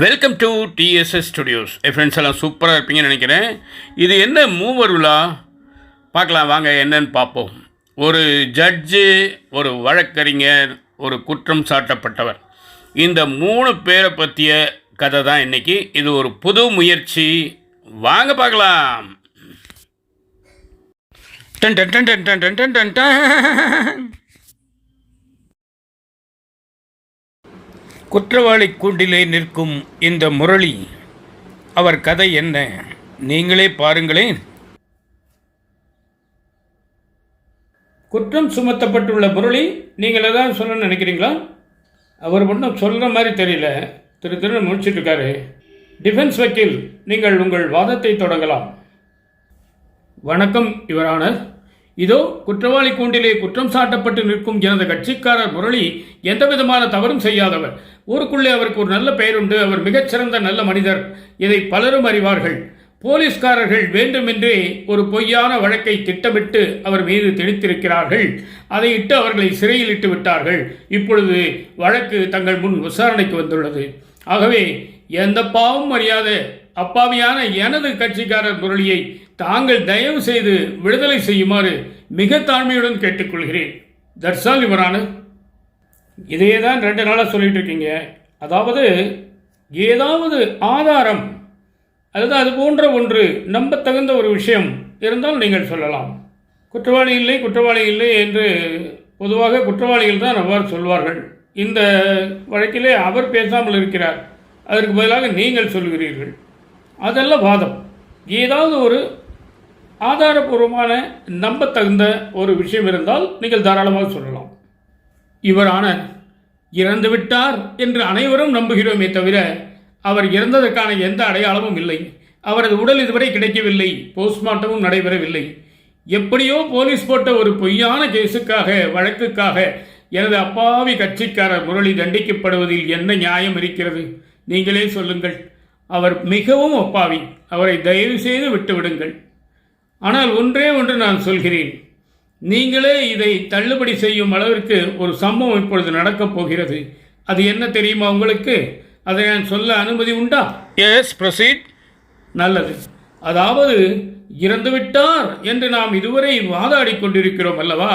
Welcome to TDS studios. Friends எல்லாம் சூப்பராக இருப்பீங்கன்னு நினைக்கிறேன். இது என்ன மூவருலா பார்க்கலாம் வாங்க, என்னன்னு பார்ப்போம். ஒரு ஜட்ஜு, ஒரு வழக்கறிஞர், ஒரு குற்றம் சாட்டப்பட்டவர், இந்த 3 பேரை பற்றிய கதை தான் இன்றைக்கி. இது ஒரு புது முயற்சி, வாங்க பார்க்கலாம். Done done done done done done done done. குற்றவாளி கூண்டிலே நிற்கும் இந்த முரளி, அவர் கதை என்ன நீங்களே பாருங்களேன். குற்றம் சுமத்தப்பட்டுள்ள முரளி, நீங்கள் எதாவது சொல்ல நினைக்கிறீங்களா? அவர் ஒன்றும் சொல்கிற மாதிரி தெரியல, திரு முடிச்சுட்டு இருக்காரு. டிஃபென்ஸ் வக்கீல், நீங்கள் உங்கள் வாதத்தை தொடங்கலாம். வணக்கம் யுவரானர். இதோ குற்றவாளி கூண்டிலே குற்றம் சாட்டப்பட்டு நிற்கும் எனது கட்சிக்காரர் முரளி எந்த விதமான தவறும் செய்யாதவர். ஊருக்குள்ளே அவருக்கு ஒரு நல்ல பெயர் உண்டு. அவர் மிகச்சிறந்த நல்ல மனிதர். இதை பலரும் அறிவார்கள். போலீஸ்காரர்கள் வேண்டுமென்றே ஒரு பொய்யான வழக்கை திட்டமிட்டு அவர் மீது திணித்திருக்கிறார்கள். அதை இட்டு அவர்களை சிறையில் இட்டு விட்டார்கள். இப்பொழுது வழக்கு தங்கள் முன் விசாரணைக்கு வந்துள்ளது. ஆகவே எந்த பாவம் அறியாத அப்பாவியான எனது கட்சிக்காரர் முரளியை தாங்கள் தயவு செய்து விடுதலை செய்யுமாறு மிக தாழ்மையுடன் கேட்டுக்கொள்கிறேன். That's all Your Honour. இதையே தான் 2 நாளாக சொல்லிட்டு இருக்கீங்க. அதாவது ஏதாவது ஆதாரம் அல்லது அது போன்ற ஒன்று நம்பத்தகுந்த ஒரு விஷயம் இருந்தால் நீங்கள் சொல்லலாம். குற்றவாளி இல்லை என்று பொதுவாக குற்றவாளிகள் தான் அவ்வாறு சொல்வார்கள். இந்த வழக்கிலே அவர் பேசாமல் இருக்கிறார், அதற்கு பதிலாக நீங்கள் சொல்கிறீர்கள். அதெல்லாம் வாதம். ஏதாவது ஒரு ஆதாரபூர்வமான நம்பத்தகுந்த ஒரு விஷயம் இருந்தால் நீங்கள் தாராளமாக சொல்லலாம். இவரான இறந்து விட்டார் என்று அனைவரும் நம்புகிறோமே தவிர அவர் இறந்ததற்கான எந்த அடையாளமும் இல்லை. அவரது உடல் இதுவரை கிடைக்கவில்லை, போஸ்ட்மார்ட்டமும் நடைபெறவில்லை. எப்படியோ போலீஸ் போட்ட ஒரு பொய்யான கேஸுக்காக, வழக்குக்காக எனது அப்பாவி கட்சிக்காரர் முரளி தண்டிக்கப்படுவதில் என்ன நியாயம் இருக்கிறது? நீங்களே சொல்லுங்கள். அவர் மிகவும் அப்பாவி. அவரை தயவு செய்து விட்டுவிடுங்கள். ஆனால் ஒன்றே ஒன்று நான் சொல்கிறேன். நீங்களே இதை தள்ளுபடி செய்யும் அளவிற்கு ஒரு சம்பவம் இப்பொழுது நடக்கப் போகிறது. அது என்ன தெரியுமா உங்களுக்கு? அதை நான் சொல்ல அனுமதி உண்டா? Yes, proceed. நல்லது. அதாவது இறந்துவிட்டார் என்று நாம் இதுவரை வாதாடி கொண்டிருக்கிறோம் அல்லவா?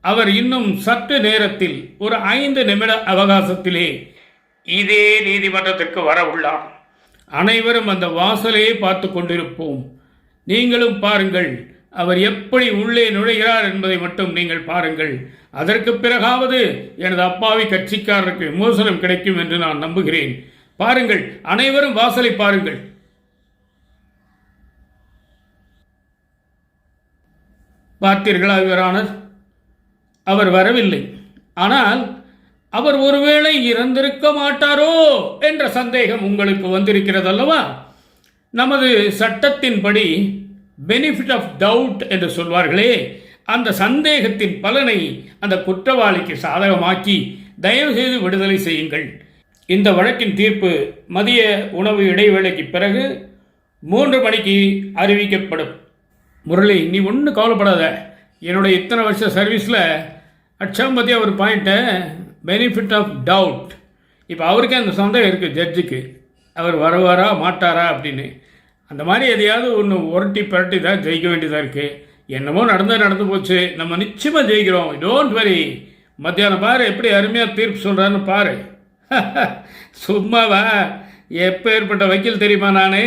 அவர் இன்னும் சற்று நேரத்தில் ஒரு 5 நிமிட அவகாசத்திலே இதே நீதிமன்றத்திற்கு வர உள்ளார். அனைவரும் அந்த வாசலையே பார்த்து கொண்டிருப்போம். நீங்களும் பாருங்கள். அவர் எப்படி உள்ளே நுழைகிறார் என்பதை மட்டும் நீங்கள் பாருங்கள். அதற்கு பிறகாவது எனது அப்பாவி கட்சிக்காரருக்கு விமோசனம் கிடைக்கும் என்று நான் நம்புகிறேன். பாருங்கள், அனைவரும் வாசலை பாருங்கள். பார்த்தீர்களா யுவரானர்? அவர் வரவில்லை. ஆனால் அவர் ஒருவேளை இறந்திருக்க மாட்டாரோ என்ற சந்தேகம் உங்களுக்கு வந்திருக்கிறது அல்லவா? நமது சட்டத்தின்படி பெனிஃபிட் ஆஃப் டவுட் என்று சொல்வார்களே, அந்த சந்தேகத்தின் பலனை அந்த குற்றவாளிக்கு சாதகமாக்கி தயவு செய்து விடுதலை செய்யுங்கள். இந்த வழக்கின் தீர்ப்பு மதிய உணவு இடைவேளைக்கு பிறகு 3 மணிக்கு அறிவிக்கப்படும். முரளி, நீ ஒன்றும் கவலைப்படாத. என்னுடைய இத்தனை வருஷ சர்வீஸில் அச்சாம் பற்றி ஒரு பாயிண்ட்டை, பெனிஃபிட் ஆஃப் டவுட். இப்போ அவருக்கே அந்த சந்தேகம் இருக்குது ஜட்ஜுக்கு, அவர் வருவாரா மாட்டாரா அப்படின்னு. அந்த மாதிரி எதையாவது ஒன்று உரட்டி பரட்டி தான் ஜெயிக்க வேண்டியதாக இருக்குது. என்னமோ நடந்து போச்சு, நம்ம நிச்சயமாக ஜெயிக்கிறோம். Don't worry. மத்தியானம் பாரு எப்படி அருமையாக தீர்ப்பு சொல்கிறான்னு பாரு. சும்மாவா? எப்போ ஏற்பட்ட வக்கீல் தெரியுமா நான்?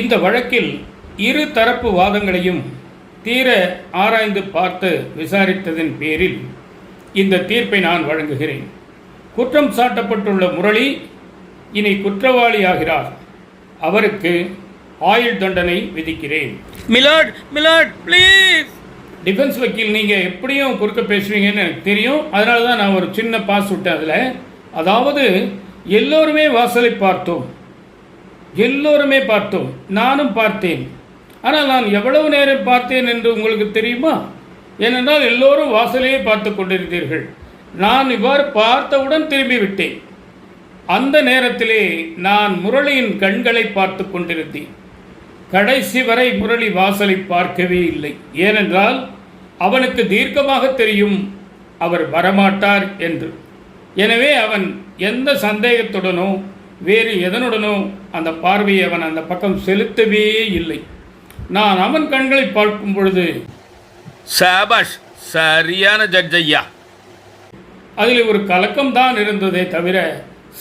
இந்த வழக்கில் 2 தரப்பு வாதங்களையும் தீர ஆராய்ந்து பார்த்து விசாரித்ததின் பேரில் இந்த தீர்ப்பை நான் வழங்குகிறேன். குற்றம் சாட்டப்பட்டுள்ள முரளி இனி குற்றவாளியாகிறார். அவருக்கு ஆயுள் தண்டனை விதிக்கிறேன். Milord please. டிஃபென்ஸ் வக்கீல், நீங்கள் எப்படியும் குறுக்க பேசுவீங்கன்னு எனக்கு தெரியும். அதனால தான் நான் ஒரு சின்ன பாஸ் விட்டேன் அதில். அதாவது எல்லோருமே வாசலை பார்த்தோம், நானும் பார்த்தேன். ஆனால் நான் எவ்வளவு நேரம் பார்த்தேன் என்று உங்களுக்கு தெரியுமா? ஏனென்றால் எல்லோரும் வாசலையே பார்த்து கொண்டிருந்தீர்கள். நான் இவ்வாறு பார்த்தவுடன் திரும்பி விட்டேன். அந்த நேரத்திலே நான் முரளியின் கண்களை பார்த்து கொண்டிருந்தேன். கடைசி வரை முரளி வாசலை பார்க்கவே இல்லை. ஏனென்றால் அவனுக்கு தீர்க்கமாக தெரியும் அவர் வரமாட்டார் என்று. எனவே அவன் எந்த சந்தேகத்துடனோ வேறு எதனுடனோ அந்த பார்வையை அவன் அந்த பக்கம் செலுத்தவே இல்லை. நான் அவன் கண்களை பார்க்கும் பொழுது, சாபாஷ், சரியான ஜட்ஜ் ஐயா. அதில் ஒரு கலக்கம்தான் இருந்ததே தவிர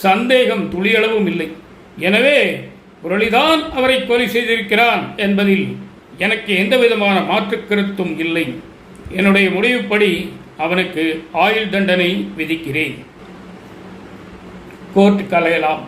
சந்தேகம் துளியளவும் இல்லை. எனவே முரளிதான் அவரை கொலை செய்திருக்கிறான் என்பதில் எனக்கு எந்த விதமான மாற்று கருத்தும் இல்லை. என்னுடைய முடிவுப்படி அவனுக்கு ஆயுள் தண்டனை விதிக்கிறேன். கோர்ட் கலையலாம்.